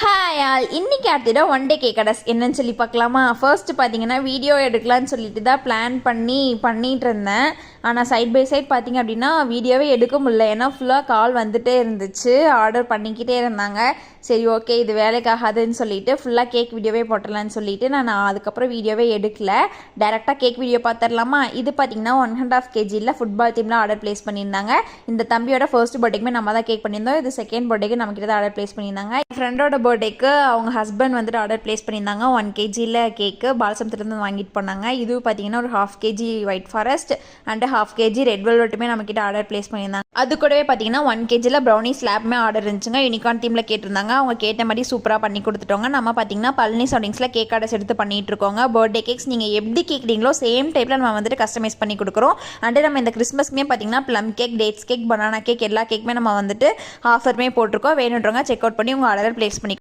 Hi all இன்னைக்கு அடுத்த one day கேக்கடஸ் என்னன்னு சொல்லி பார்க்கலாமா. ஃபர்ஸ்ட் பார்த்தீங்கன்னா வீடியோ எடுக்கலான்னு சொல்லிட்டு தான் பிளான் பண்ணிட்டு இருந்தேன். ஆனால் சைட் பை சைட் பார்த்தீங்க அப்படின்னா வீடியோவே எடுக்க முடியல. ஏன்னா ஃபுல்லாக கால் வந்துட்டே இருந்துச்சு, ஆர்டர் பண்ணிக்கிட்டே இருந்தாங்க. சரி ஓகே இது வேலைக்காகாதுன்னு சொல்லிட்டு ஃபுல்லாக கேக் வீடியோவே போட்டுடலான்னு சொல்லிட்டு நான் அதுக்கப்புறம் வீடியோவே எடுக்கல. டேரெக்டாக கேக் வீடியோ பார்த்துடலாமா. இது பார்த்தீங்கன்னா 1.5 kg ஃபுட்பால் டீமில் ஆர்டர் ப்ளேஸ் பண்ணியிருந்தாங்க. இந்த தம்பியோட ஃபர்ஸ்ட் பர்த்டேக்குமே நம்ம தான் கேக் பண்ணியிருந்தோம். இது செகண்ட் பர்த்டேக்கு நம்மக்கிட்ட தான் ஆர்டர் ப்ளேஸ் பண்ணியிருந்தாங்க. என் ஃப்ரெண்டோட பர்த்டேக்கு அவங்க ஹஸ்பண்ட் வந்துட்டு ஆர்டர் ப்ளேஸ் பண்ணியிருந்தாங்க. 1 kg கேக்கு பாலசமுத்திரத்துலேருந்து வாங்கிட்டு போனாங்க. இது பார்த்தீங்கன்னா ஒரு 1/2 kg white forest and 1/2 kg red வெல்வெட்டுமே நம்மக்கிட்ட ஆர்டர் ப்ளேஸ் பண்ணியிருந்தாங்க. அது கூடவே பார்த்தீங்கன்னா 1 kg ப்ரௌனி ஸ்லாப்மே ஆர்டர் இருந்துச்சுங்க. யூனிகார்ன் டீமில் கேட்டிருந்தாங்க. அவங்க கேட்ட மாதிரி சூப்பராக பண்ணி கொடுத்துட்டோங்க. நம்ம பார்த்தீங்கன்னா பழனி சவுண்டிங்ஸில் கேக் ஆர்டர்ஸ் எடுத்து பண்ணிட்டு இருக்கோங்க. பர்த்டே கேக்ஸ் நீங்கள் எப்படி கேட்குறீங்களோ சேம் டைப்பில் நம்ம வந்துட்டு கஸ்டமைஸ் பண்ணி கொடுக்குறோம். அண்ட் நம்ம இந்த கிறிஸ்மஸ்க்குமே பார்த்தீங்கன்னா plum cake, dates cake, banana cake எல்லா கேக்குமே நம்ம வந்துட்டு ஆஃபருமே போட்டிருக்கோம். வேணுன்றவங்க செக் அவுட் பண்ணி உங்கள் ஆர்டர் ப்ளேஸ் பண்ணி